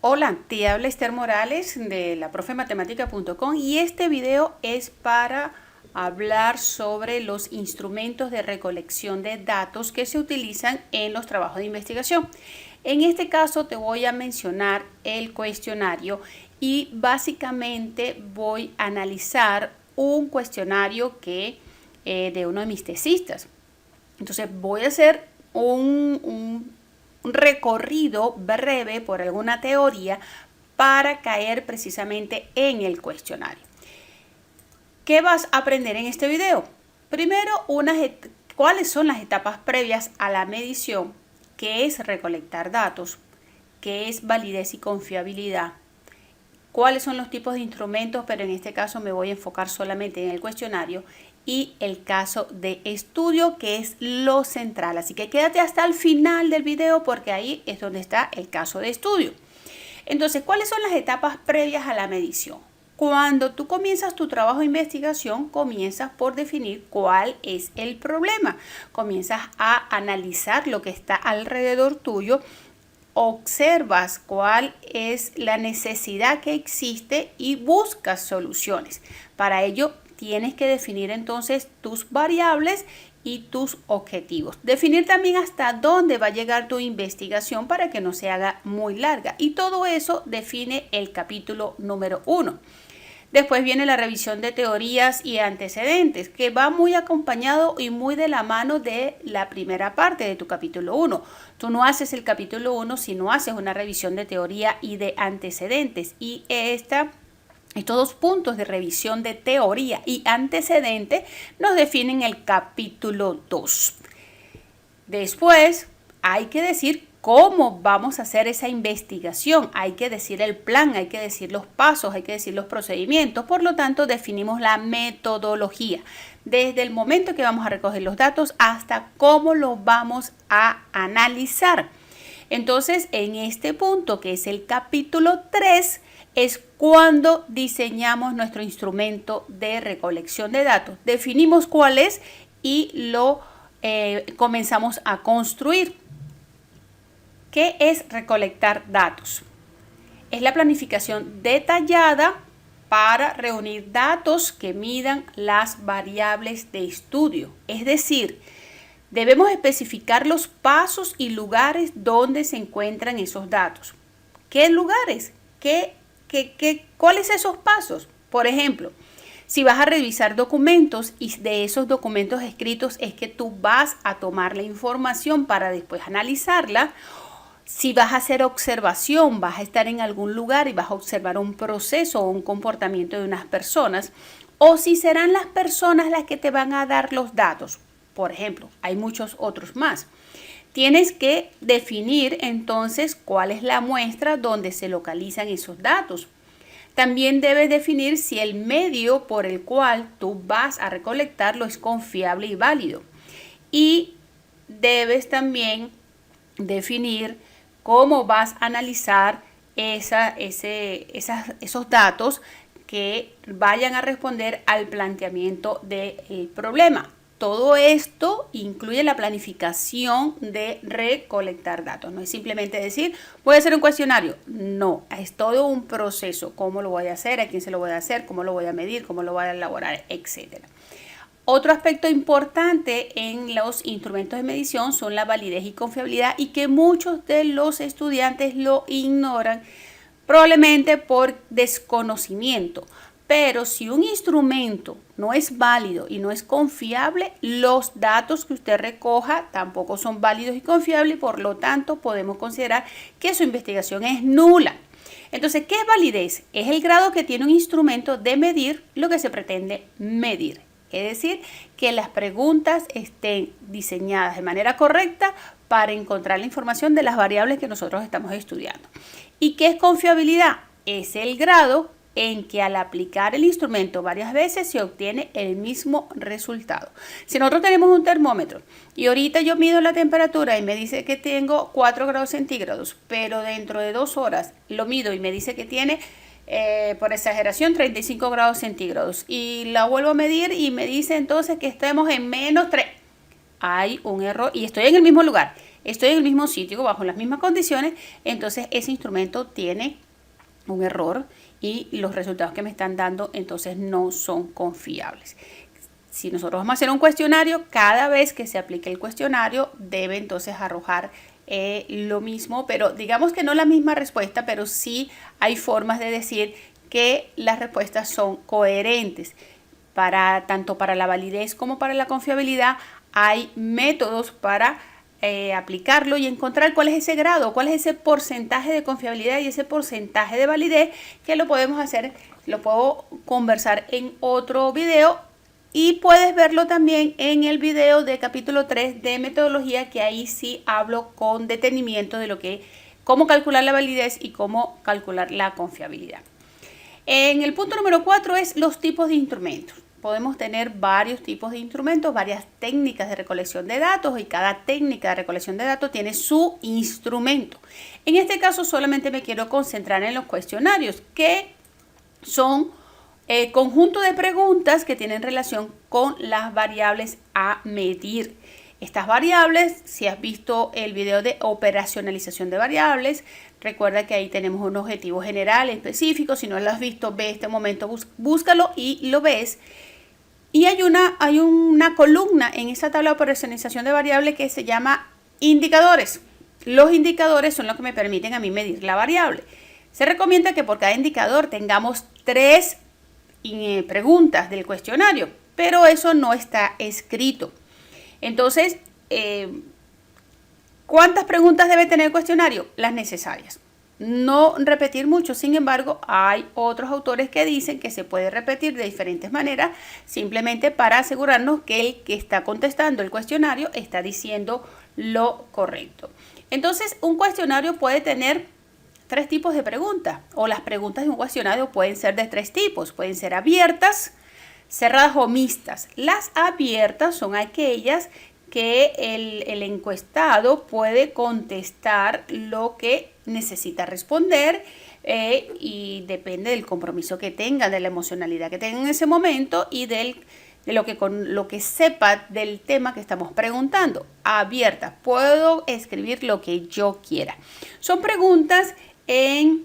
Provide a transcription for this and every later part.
Hola, te habla Esther Morales de laprofematemática.com y este video es para hablar sobre los instrumentos de recolección de datos que se utilizan en los trabajos de investigación. En este caso te voy a mencionar el cuestionario y básicamente voy a analizar un cuestionario de uno de mis tesistas. Entonces voy a hacer un recorrido breve por alguna teoría para caer precisamente en el cuestionario. ¿Qué vas a aprender en este video? Primero, cuáles son las etapas previas a la medición, qué es recolectar datos, qué es validez y confiabilidad, cuáles son los tipos de instrumentos, pero en este caso me voy a enfocar solamente en el cuestionario, y el caso de estudio, que es lo central. Así que quédate hasta el final del video porque ahí es donde está el caso de estudio. Entonces, ¿cuáles son las etapas previas a la medición? Cuando tú comienzas tu trabajo de investigación, comienzas por definir cuál es el problema. Comienzas a analizar lo que está alrededor tuyo, observas cuál es la necesidad que existe y buscas soluciones. Para ello, tienes que definir entonces tus variables y tus objetivos. Definir también hasta dónde va a llegar tu investigación para que no se haga muy larga. Y todo eso define el capítulo número 1. Después viene la revisión de teorías y antecedentes, que va muy acompañado y muy de la mano de la primera parte de tu capítulo 1. Tú no haces el capítulo 1 si no haces una revisión de teoría y de antecedentes. Y estos dos puntos de revisión de teoría y antecedente nos definen el capítulo 2. Después hay que decir cómo vamos a hacer esa investigación, hay que decir el plan, hay que decir los pasos, hay que decir los procedimientos. Por lo tanto, definimos la metodología, desde el momento que vamos a recoger los datos hasta cómo los vamos a analizar. Entonces, en este punto, que es el capítulo 3, es cuando diseñamos nuestro instrumento de recolección de datos. Definimos cuál es y lo comenzamos a construir. ¿Qué es recolectar datos? Es la planificación detallada para reunir datos que midan las variables de estudio. Es decir, debemos especificar los pasos y lugares donde se encuentran esos datos. ¿Qué lugares? ¿Cuáles son esos pasos? Por ejemplo, si vas a revisar documentos y de esos documentos escritos es que tú vas a tomar la información para después analizarla. Si vas a hacer observación, vas a estar en algún lugar y vas a observar un proceso o un comportamiento de unas personas, o si serán las personas las que te van a dar los datos. Por ejemplo, hay muchos otros más. Tienes que definir entonces cuál es la muestra donde se localizan esos datos. También debes definir si el medio por el cual tú vas a recolectarlo es confiable y válido. Y debes también definir cómo vas a analizar esos datos que vayan a responder al planteamiento del problema. Todo esto incluye la planificación de recolectar datos. No es simplemente decir, voy a hacer un cuestionario. No, es todo un proceso. ¿Cómo lo voy a hacer? ¿A quién se lo voy a hacer? ¿Cómo lo voy a medir? ¿Cómo lo voy a elaborar? Etcétera. Otro aspecto importante en los instrumentos de medición son la validez y confiabilidad, y que muchos de los estudiantes lo ignoran, probablemente por desconocimiento. Pero si un instrumento no es válido y no es confiable, los datos que usted recoja tampoco son válidos y confiables, y por lo tanto podemos considerar que su investigación es nula. Entonces, ¿qué es validez? Es el grado que tiene un instrumento de medir lo que se pretende medir. Es decir, que las preguntas estén diseñadas de manera correcta para encontrar la información de las variables que nosotros estamos estudiando. ¿Y qué es confiabilidad? Es el grado en que al aplicar el instrumento varias veces se obtiene el mismo resultado. Si nosotros tenemos un termómetro y ahorita yo mido la temperatura y me dice que tengo 4 grados centígrados, pero dentro de 2 horas lo mido y me dice que tiene por exageración 35 grados centígrados, y la vuelvo a medir y me dice entonces que estemos en -3. Hay un error y estoy en el mismo lugar. estoy en el mismo sitio, bajo las mismas condiciones, entonces ese instrumento tiene un error y los resultados que me están dando entonces no son confiables. Si nosotros vamos a hacer un cuestionario, cada vez que se aplique el cuestionario debe entonces arrojar lo mismo, pero digamos que no la misma respuesta, pero sí hay formas de decir que las respuestas son coherentes. Tanto para la validez como para la confiabilidad hay métodos para aplicarlo y encontrar cuál es ese grado, cuál es ese porcentaje de confiabilidad y ese porcentaje de validez, que lo podemos hacer, lo puedo conversar en otro video. Y puedes verlo también en el video de capítulo 3 de metodología, que ahí sí hablo con detenimiento de cómo calcular la validez y cómo calcular la confiabilidad. En el punto número 4 es los tipos de instrumentos. Podemos tener varios tipos de instrumentos, varias técnicas de recolección de datos, y cada técnica de recolección de datos tiene su instrumento. En este caso solamente me quiero concentrar en los cuestionarios, que son conjunto de preguntas que tienen relación con las variables a medir. Estas variables, si has visto el video de operacionalización de variables, recuerda que ahí tenemos un objetivo general específico. Si no lo has visto, ve este momento, búscalo y lo ves. Y hay una columna en esa tabla de operacionalización de variables que se llama indicadores. Los indicadores son los que me permiten a mí medir la variable. Se recomienda que por cada indicador tengamos 3 preguntas del cuestionario, pero eso no está escrito. Entonces, ¿cuántas preguntas debe tener el cuestionario? Las necesarias. No repetir mucho. Sin embargo, hay otros autores que dicen que se puede repetir de diferentes maneras, simplemente para asegurarnos que el que está contestando el cuestionario está diciendo lo correcto. Entonces, un cuestionario puede tener 3 tipos de preguntas, o las preguntas de un cuestionario pueden ser de 3 tipos. Pueden ser abiertas, cerradas o mixtas. Las abiertas son aquellas que el encuestado puede contestar lo que necesita responder y depende del compromiso que tenga, de la emocionalidad que tenga en ese momento y de lo que sepa del tema que estamos preguntando. Abiertas, puedo escribir lo que yo quiera. Son preguntas en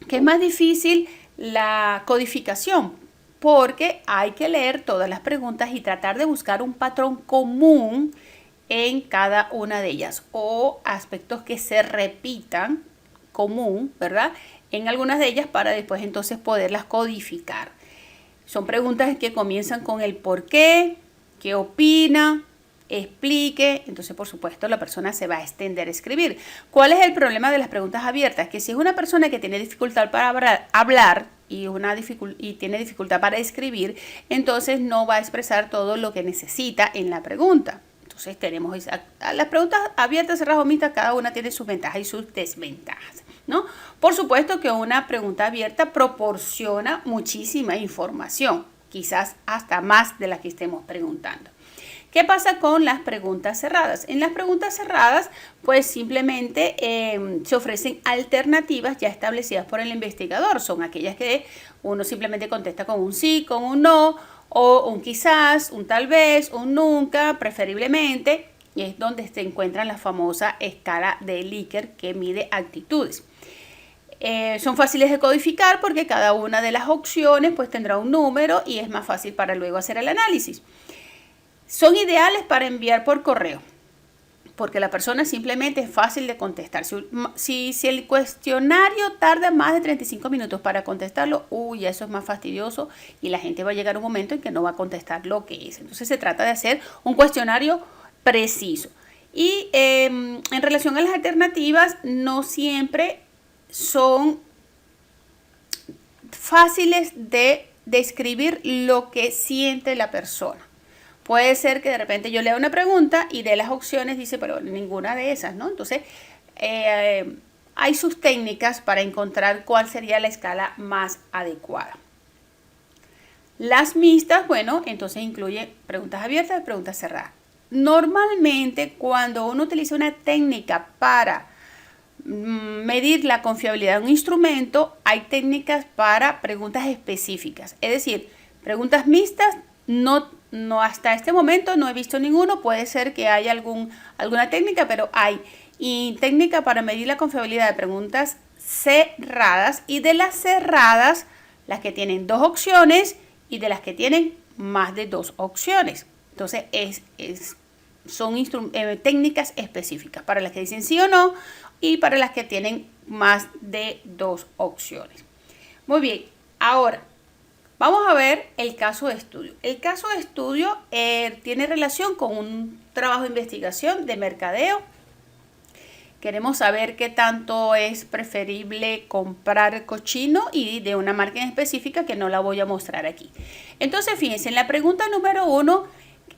que es más difícil la codificación, porque hay que leer todas las preguntas y tratar de buscar un patrón común en cada una de ellas, o aspectos que se repitan común, ¿verdad?, en algunas de ellas, para después entonces poderlas codificar. Son preguntas que comienzan con el por qué opina, explique. Entonces, por supuesto, la persona se va a extender a escribir. ¿Cuál es el problema de las preguntas abiertas? Que si es una persona que tiene dificultad para hablar y tiene dificultad para escribir, entonces no va a expresar todo lo que necesita en la pregunta. Entonces, tenemos las preguntas abiertas, cerradas o mixtas, cada una tiene sus ventajas y sus desventajas, ¿no? Por supuesto que una pregunta abierta proporciona muchísima información, quizás hasta más de la que estemos preguntando. ¿Qué pasa con las preguntas cerradas? En las preguntas cerradas, pues simplemente se ofrecen alternativas ya establecidas por el investigador. Son aquellas que uno simplemente contesta con un sí, con un no, o un quizás, un tal vez, un nunca, preferiblemente. Y es donde se encuentra la famosa escala de Likert, que mide actitudes. Son fáciles de codificar porque cada una de las opciones pues tendrá un número y es más fácil para luego hacer el análisis. Son ideales para enviar por correo, porque la persona simplemente es fácil de contestar. Si el cuestionario tarda más de 35 minutos para contestarlo, eso es más fastidioso y la gente va a llegar a un momento en que no va a contestar lo que es. Entonces se trata de hacer un cuestionario preciso. Y en relación a las alternativas, no siempre son fáciles de describir lo que siente la persona. Puede ser que de repente yo lea una pregunta y de las opciones dice, pero ninguna de esas, ¿no? Entonces, hay sus técnicas para encontrar cuál sería la escala más adecuada. Las mixtas, bueno, entonces incluye preguntas abiertas y preguntas cerradas. Normalmente, cuando uno utiliza una técnica para medir la confiabilidad de un instrumento, hay técnicas para preguntas específicas. Es decir, preguntas mixtas no no, hasta este momento no he visto ninguno. Puede ser que haya alguna técnica, pero hay técnica para medir la confiabilidad de preguntas cerradas, y de las cerradas, las que tienen 2 opciones, y de las que tienen más de 2 opciones. Entonces son técnicas específicas para las que dicen sí o no y para las que tienen más de 2 opciones. Muy bien, ahora vamos a ver el caso de estudio. El caso de estudio tiene relación con un trabajo de investigación de mercadeo. Queremos saber qué tanto es preferible comprar cochino y de una marca en específica que no la voy a mostrar aquí. Entonces, fíjense, en la pregunta número 1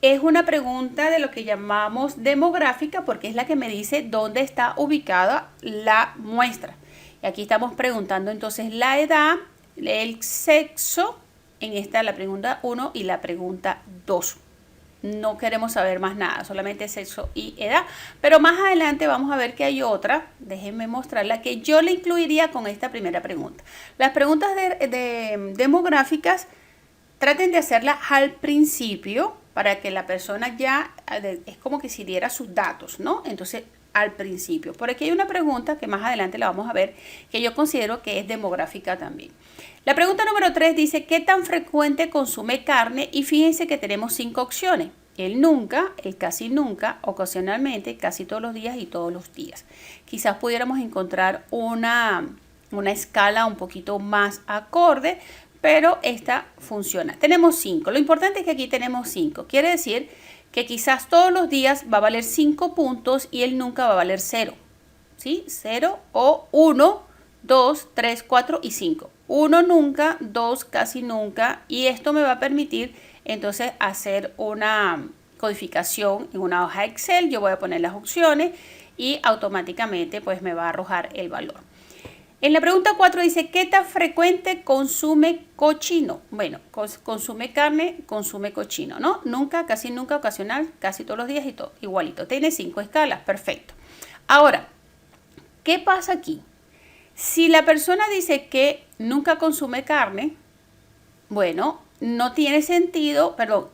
es una pregunta de lo que llamamos demográfica, porque es la que me dice dónde está ubicada la muestra. Y aquí estamos preguntando entonces la edad, el sexo, en esta la pregunta 1 y la pregunta 2. No queremos saber más nada, solamente sexo y edad. Pero más adelante vamos a ver que hay otra, déjenme mostrarla, que yo le incluiría con esta primera pregunta. Las preguntas demográficas, traten de hacerlas al principio para que la persona ya, es como que si diera sus datos, ¿no? Entonces, al principio. Por aquí hay una pregunta que más adelante la vamos a ver, que yo considero que es demográfica también. La pregunta número 3 dice, ¿qué tan frecuente consume carne? Y fíjense que tenemos 5 opciones. El nunca, el casi nunca, ocasionalmente, casi todos los días y todos los días. Quizás pudiéramos encontrar una escala un poquito más acorde, pero esta funciona. Tenemos 5. Lo importante es que aquí tenemos 5. Quiere decir que quizás todos los días va a valer 5 puntos y el nunca va a valer 0. ¿Sí? 0 o 1, 2, 3, 4 y 5. 1 nunca, 2 casi nunca, y esto me va a permitir entonces hacer una codificación en una hoja Excel. Yo voy a poner las opciones y automáticamente pues me va a arrojar el valor. En la pregunta 4 dice, ¿qué tan frecuente consume cochino? Bueno, consume carne, consume cochino, ¿no? Nunca, casi nunca, ocasional, casi todos los días y todo, igualito. Tiene 5 escalas, perfecto. Ahora, ¿qué pasa aquí? Si la persona dice que nunca consume carne, bueno, no tiene sentido, perdón,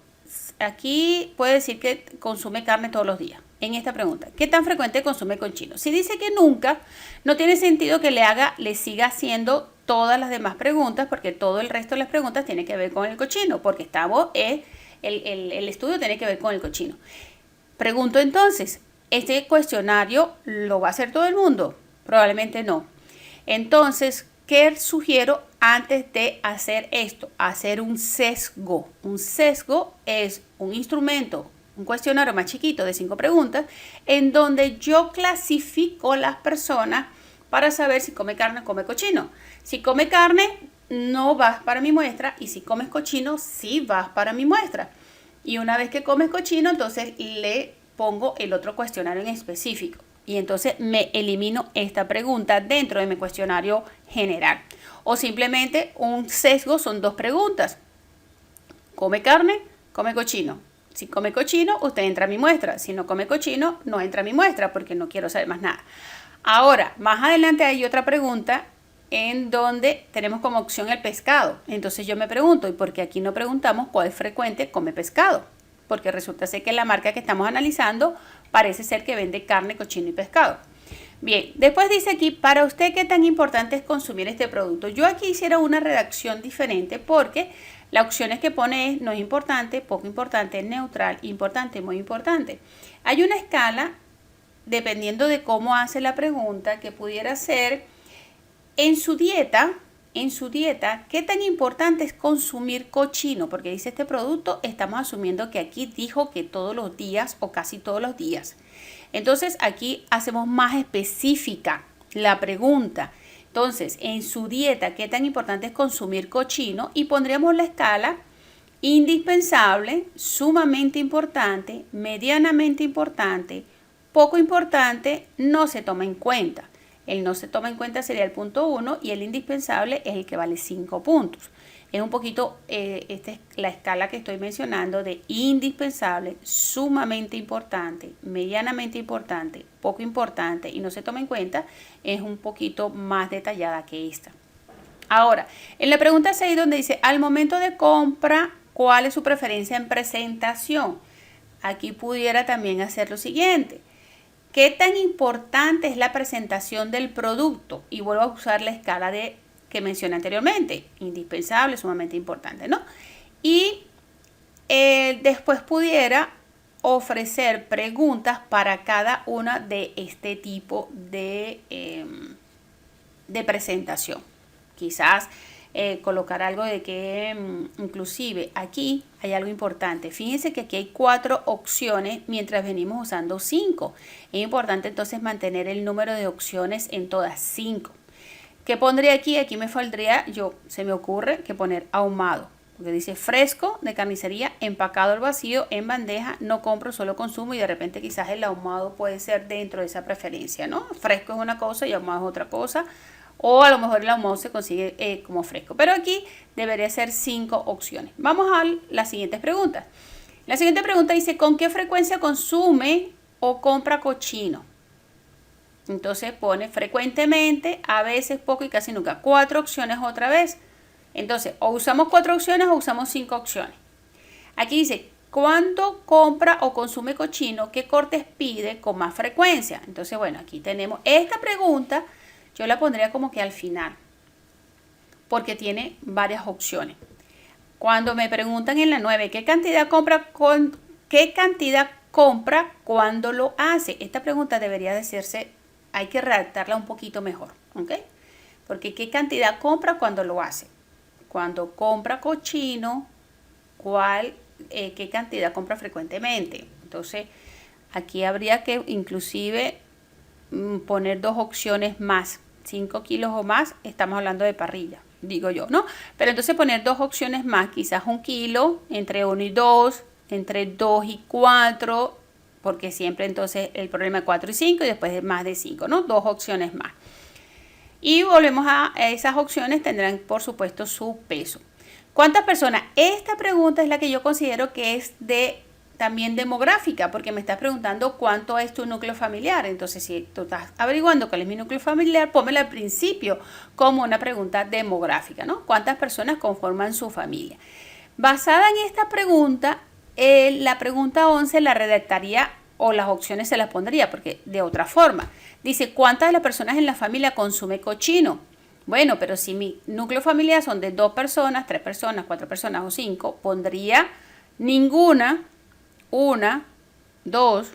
aquí puede decir que consume carne todos los días. En esta pregunta, ¿qué tan frecuente consume cochino? Si dice que nunca, no tiene sentido que le siga haciendo todas las demás preguntas, porque todo el resto de las preguntas tiene que ver con el cochino, porque el estudio tiene que ver con el cochino. Pregunto entonces, ¿este cuestionario lo va a hacer todo el mundo? Probablemente no. Entonces, ¿qué sugiero antes de hacer esto? Hacer un sesgo. Un sesgo es un instrumento, un cuestionario más chiquito de 5 preguntas, en donde yo clasifico las personas para saber si come carne o come cochino. Si come carne, no vas para mi muestra, y si comes cochino, sí vas para mi muestra. Y una vez que comes cochino, entonces le pongo el otro cuestionario en específico. Y entonces me elimino esta pregunta dentro de mi cuestionario general. O simplemente un sesgo son 2 preguntas. ¿Come carne? ¿Come cochino? Si come cochino, usted entra a mi muestra. Si no come cochino, no entra a mi muestra porque no quiero saber más nada. Ahora, más adelante hay otra pregunta en donde tenemos como opción el pescado. Entonces yo me pregunto, ¿y por qué aquí no preguntamos cuál es frecuente come pescado? Porque resulta ser que la marca que estamos analizando parece ser que vende carne, cochino y pescado. Bien, después dice aquí, para usted, ¿qué tan importante es consumir este producto? Yo aquí hiciera una redacción diferente porque las opciones que pone es no es importante, poco importante, neutral, importante, muy importante. Hay una escala, dependiendo de cómo hace la pregunta, que pudiera ser en su dieta, ¿qué tan importante es consumir cochino? Porque dice este producto, estamos asumiendo que aquí dijo que todos los días o casi todos los días. Entonces aquí hacemos más específica la pregunta. Entonces, en su dieta, ¿qué tan importante es consumir cochino? Y pondríamos la escala indispensable, sumamente importante, medianamente importante, poco importante, no se toma en cuenta. El no se toma en cuenta sería el punto 1 y el indispensable es el que vale 5 puntos. Es un poquito, esta es la escala que estoy mencionando de indispensable, sumamente importante, medianamente importante, poco importante y no se toma en cuenta, es un poquito más detallada que esta. Ahora, en la pregunta 6 donde dice, al momento de compra, cuál es su preferencia en presentación. Aquí pudiera también hacer lo siguiente. ¿Qué tan importante es la presentación del producto? Y vuelvo a usar la escala que mencioné anteriormente. Indispensable, sumamente importante, ¿no? Y después pudiera ofrecer preguntas para cada una de este tipo de presentación. Quizás colocar algo de que inclusive aquí hay algo importante. Fíjense que aquí hay 4 opciones mientras venimos usando 5. Es importante entonces mantener el número de opciones en todas 5. ¿Qué pondría aquí? Aquí me faltaría, se me ocurre que poner ahumado. Porque dice fresco de carnicería, empacado al vacío, en bandeja, no compro, solo consumo, y de repente quizás el ahumado puede ser dentro de esa preferencia, ¿no? Fresco es una cosa y ahumado es otra cosa. O a lo mejor el ahumado se consigue como fresco. Pero aquí debería ser 5 opciones. Vamos a las siguientes preguntas. La siguiente pregunta dice, ¿con qué frecuencia consume o compra cochino? Entonces pone frecuentemente, a veces, poco y casi nunca. 4 opciones otra vez. Entonces, o usamos 4 opciones o usamos 5 opciones. Aquí dice, ¿cuándo compra o consume cochino? ¿Qué cortes pide con más frecuencia? Entonces, bueno, aquí tenemos esta pregunta. Yo la pondría como que al final, porque tiene varias opciones. Cuando me preguntan en la 9, ¿qué cantidad compra cuando lo hace? Esta pregunta debería decirse, hay que redactarla un poquito mejor, ¿ok? Porque ¿qué cantidad compra cuando lo hace? Cuando compra cochino, ¿qué cantidad compra frecuentemente? Entonces, aquí habría que inclusive poner 2 opciones más. 5 kilos o más, estamos hablando de parrilla, digo yo, ¿no? Pero entonces poner 2 opciones más, quizás 1 kilo, entre 1 y 2, entre 2 y 4, porque siempre entonces el problema es 4 y 5 y después más de 5, ¿no? 2 opciones más. Y volvemos a esas opciones, tendrán por supuesto su peso. ¿Cuántas personas? Esta pregunta es la que yo considero que es también demográfica, porque me estás preguntando cuánto es tu núcleo familiar. Entonces, si tú estás averiguando cuál es mi núcleo familiar, pónmela al principio como una pregunta demográfica, ¿no? ¿Cuántas personas conforman su familia? Basada en esta pregunta, la pregunta 11 la redactaría o las opciones se las pondría, porque de otra forma. Dice, ¿cuántas de las personas en la familia consume cochino? Bueno, pero si mi núcleo familiar son de 2 personas, 3 personas, 4 personas o 5, pondría ninguna, 1, 2,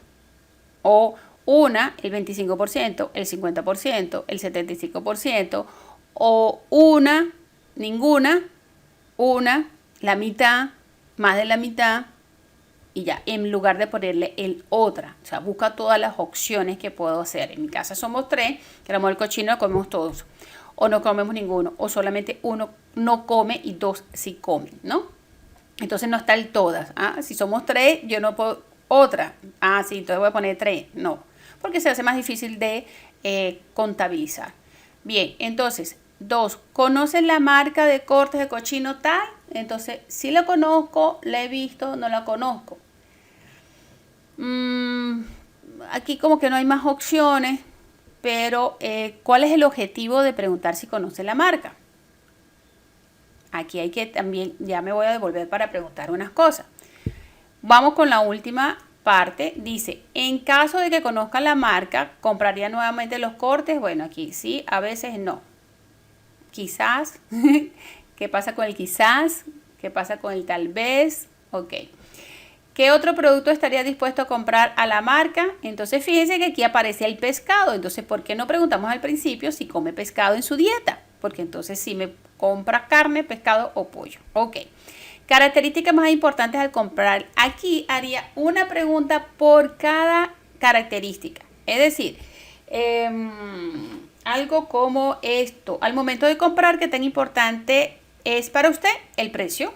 o una, el 25%, el 50%, el 75%, o una, ninguna, una, la mitad, más de la mitad, y ya, en lugar de ponerle el otra. O sea, busca todas las opciones que puedo hacer. En mi casa somos 3, que el cochino lo comemos todos, o no comemos ninguno, o solamente uno no come y 2 sí comen, ¿no? Entonces no está el todas. Si somos 3, yo no puedo otra. Sí, entonces voy a poner 3. No, porque se hace más difícil de contabilizar. Bien, entonces, 2. ¿Conocen la marca de cortes de cochino tal? Entonces, si la conozco, la he visto, no la conozco. Aquí como que no hay más opciones, pero ¿cuál es el objetivo de preguntar si conoce la marca? Aquí hay que también, ya me voy a devolver para preguntar unas cosas. Vamos con la última parte. Dice, en caso de que conozca la marca, ¿compraría nuevamente los cortes? Bueno, aquí sí, a veces no. Quizás. ¿Qué pasa con el quizás? ¿Qué pasa con el tal vez? Ok. ¿Qué otro producto estaría dispuesto a comprar a la marca? Entonces fíjense que aquí aparece el pescado. Entonces, ¿por qué no preguntamos al principio si come pescado en su dieta? Porque entonces sí me compra carne, pescado o pollo. Ok. Características más importantes al comprar. Aquí haría una pregunta por cada característica. Es decir, algo como esto. Al momento de comprar, ¿qué tan importante es para usted el precio?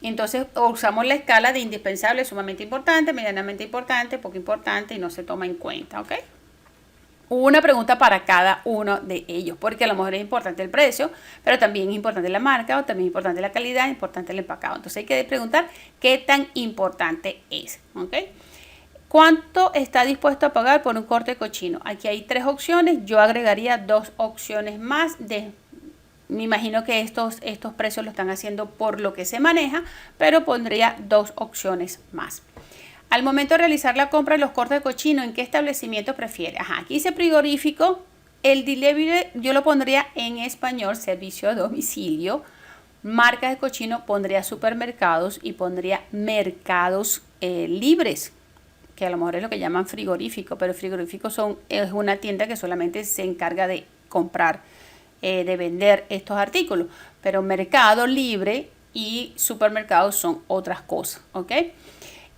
Entonces usamos la escala de indispensable, sumamente importante, medianamente importante, poco importante y no se toma en cuenta, ¿ok? Una pregunta para cada uno de ellos, porque a lo mejor es importante el precio, pero también es importante la marca, o también es importante la calidad, es importante el empacado. Entonces hay que preguntar qué tan importante es, ¿ok? ¿Cuánto está dispuesto a pagar por un corte cochino? Aquí hay 3 opciones, yo agregaría 2 opciones más Me imagino que estos precios lo están haciendo por lo que se maneja, pero pondría 2 opciones más. Al momento de realizar la compra de los cortes de cochino, ¿en qué establecimiento prefiere? Aquí dice frigorífico. El delivery yo lo pondría en español, servicio a domicilio. Marca de cochino pondría supermercados y pondría mercados libres, que a lo mejor es lo que llaman frigorífico, pero frigorífico es una tienda que solamente se encarga de comprar, de vender estos artículos, pero mercado libre y supermercados son otras cosas, ¿ok?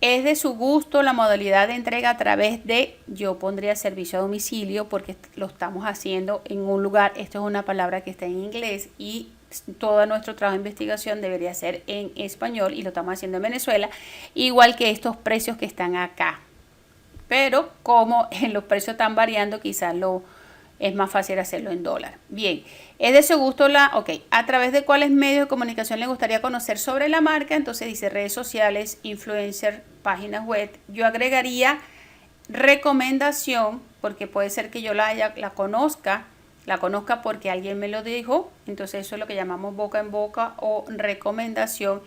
Es de su gusto la modalidad de entrega a través de, yo pondría servicio a domicilio porque lo estamos haciendo en un lugar, esto es una palabra que está en inglés y todo nuestro trabajo de investigación debería ser en español y lo estamos haciendo en Venezuela, igual que estos precios que están acá. Pero como los precios están variando, quizás es más fácil hacerlo en dólar. Bien, es de su gusto a través de cuáles medios de comunicación le gustaría conocer sobre la marca. Entonces dice redes sociales, influencer, páginas web. Yo agregaría recomendación, porque puede ser que yo la conozca porque alguien me lo dijo. Entonces eso es lo que llamamos boca en boca o recomendación.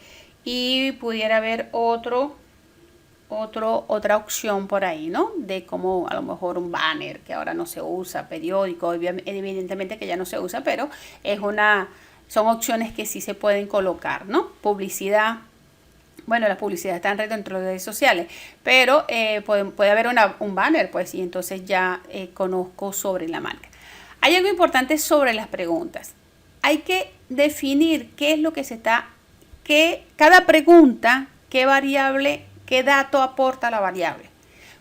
Y pudiera haber otra opción por ahí, ¿no? De como a lo mejor un banner que ahora no se usa, periódico, evidentemente que ya no se usa, pero son opciones que sí se pueden colocar, ¿no? Publicidad. Bueno, la publicidad está dentro de redes sociales, pero puede haber un banner, pues, y entonces ya conozco sobre la marca. Hay algo importante sobre las preguntas. Hay que definir qué es lo que cada pregunta, qué variable, qué dato aporta la variable.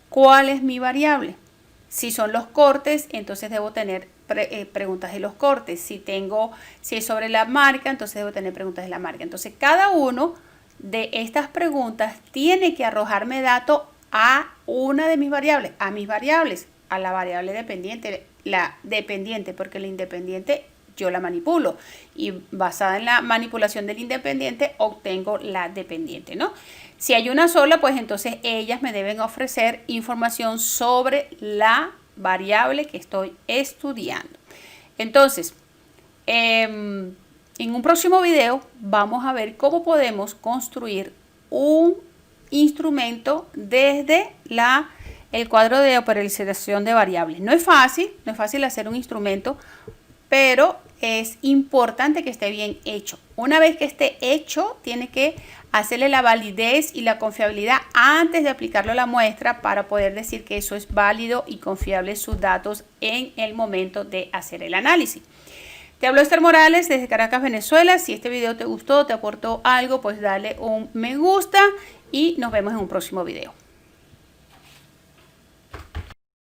¿Cuál es mi variable? Si son los cortes, entonces debo tener preguntas de los cortes. Si es sobre la marca, entonces debo tener preguntas de la marca. Entonces, cada uno de estas preguntas tiene que arrojarme datos a una de mis variables, a la variable dependiente, porque la independiente yo la manipulo y basada en la manipulación del independiente obtengo la dependiente, ¿no? Si hay una sola, pues entonces ellas me deben ofrecer información sobre la variable que estoy estudiando. Entonces, en un próximo video vamos a ver cómo podemos construir un instrumento desde el cuadro de operacionalización de variables. No es fácil hacer un instrumento, pero es importante que esté bien hecho. Una vez que esté hecho, tiene que hacerle la validez y la confiabilidad antes de aplicarlo a la muestra para poder decir que eso es válido y confiable sus datos en el momento de hacer el análisis. Te habló Esther Morales desde Caracas, Venezuela. Si este video te gustó, te aportó algo, pues dale un me gusta y nos vemos en un próximo video.